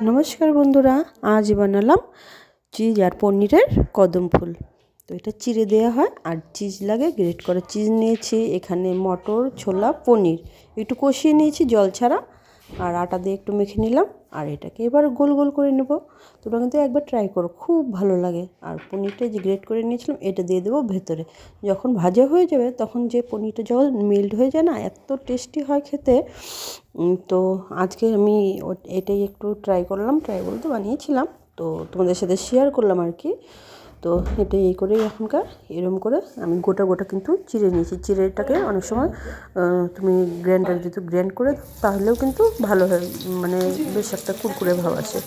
নমস্কার বন্ধুরা, আজ বানালাম চিজ আর পনিরের কদম ফুল। তো এটা চিড়ে দেওয়া হয় আর চিজ লাগে, গ্রেট করা চিজ নিয়েছি, এখানে মটর, ছোলা, পনির একটু কষিয়ে নিয়েছি জল ছাড়া, আর আটা দিয়ে একটু মেখে নিলাম। আর এটাকে এবার গোল গোল করে নেব। তোমরা কিন্তু একবার ট্রাই করো, খুব ভালো লাগে। আর পনিরটা যে গ্রেট করে নিয়েছিলাম এটা দিয়ে দেবো ভেতরে। যখন ভাজা হয়ে যাবে তখন যে পনিরটা যখন মেল্ট হয়ে যায় না, এত টেস্টি হয় খেতে। তো আজকে আমি এটাই একটু ট্রাই করলাম, ট্রাই বলতে বানিয়েছিলাম, তো তোমাদের সাথে শেয়ার করলাম আর কি। তো এটাই এই করেই এখনকার এরম করে আমি গোটা গোটা কিন্তু চিড়ে নিয়েছি। চিড়েটাকে অনেক সময় তুমি গ্রাইন্ডার যদি গ্রাইন্ড করে তাহলেও কিন্তু ভালো হয়, মানে বেশ একটা কুরকুরে ভাব আসে।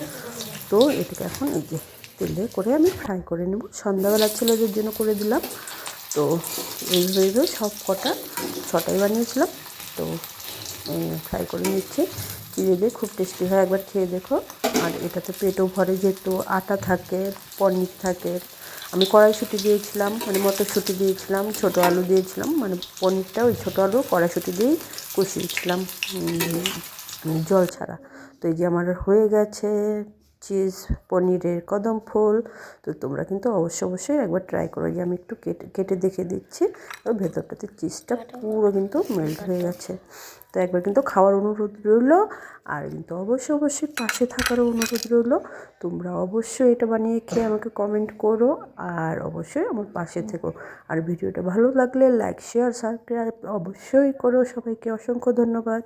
তো এটাকে এখন এই যে তেলে করে আমি ফ্রাই করে নেব। সন্ধ্যাবেলা ছেলেদের জন্য করে দিলাম। তো এইভাবে সব কটা ছটাই বানিয়েছিলাম। তো ফ্রাই করে নিচ্ছি। চিড়ে দিয়ে খুব টেস্টি হয়, একবার খেয়ে দেখো। আর এটাতে পেটও ভরে, যেহেতু আটা থাকে, পনির থাকে। আমি কড়াইশুঁটি দিয়েছিলাম, মানে মটরশুঁটি দিয়েছিলাম, ছোটো আলু দিয়েছিলাম, মানে পনিরটা ওই ছোটো আলু কড়াইশুঁটি দিয়েই কষিয়েছিলাম জল ছাড়া। তো এই যে আমার হয়ে গেছে চিজ পনিরের কদম ফুল। তো তোমরা কিন্তু অবশ্যই একবার ট্রাই করো। যে আমি একটু কেটে কেটে দেখে দিচ্ছি, ওর ভেতরটাতে চিজটা পুরো কিন্তু মেল্ট হয়ে গেছে। তো একবার কিন্তু খাওয়ার অনুরোধ রইলো, আর কিন্তু অবশ্যই পাশে থাকারও অনুরোধ রইলো। তোমরা অবশ্যই এটা বানিয়ে খেয়ে আমাকে কমেন্ট করো, আর অবশ্যই আমার পাশে থেকো। আর ভিডিওটা ভালো লাগলে লাইক, শেয়ার, সাবস্ক্রাইব অবশ্যই করো। সবাইকে অসংখ্য ধন্যবাদ।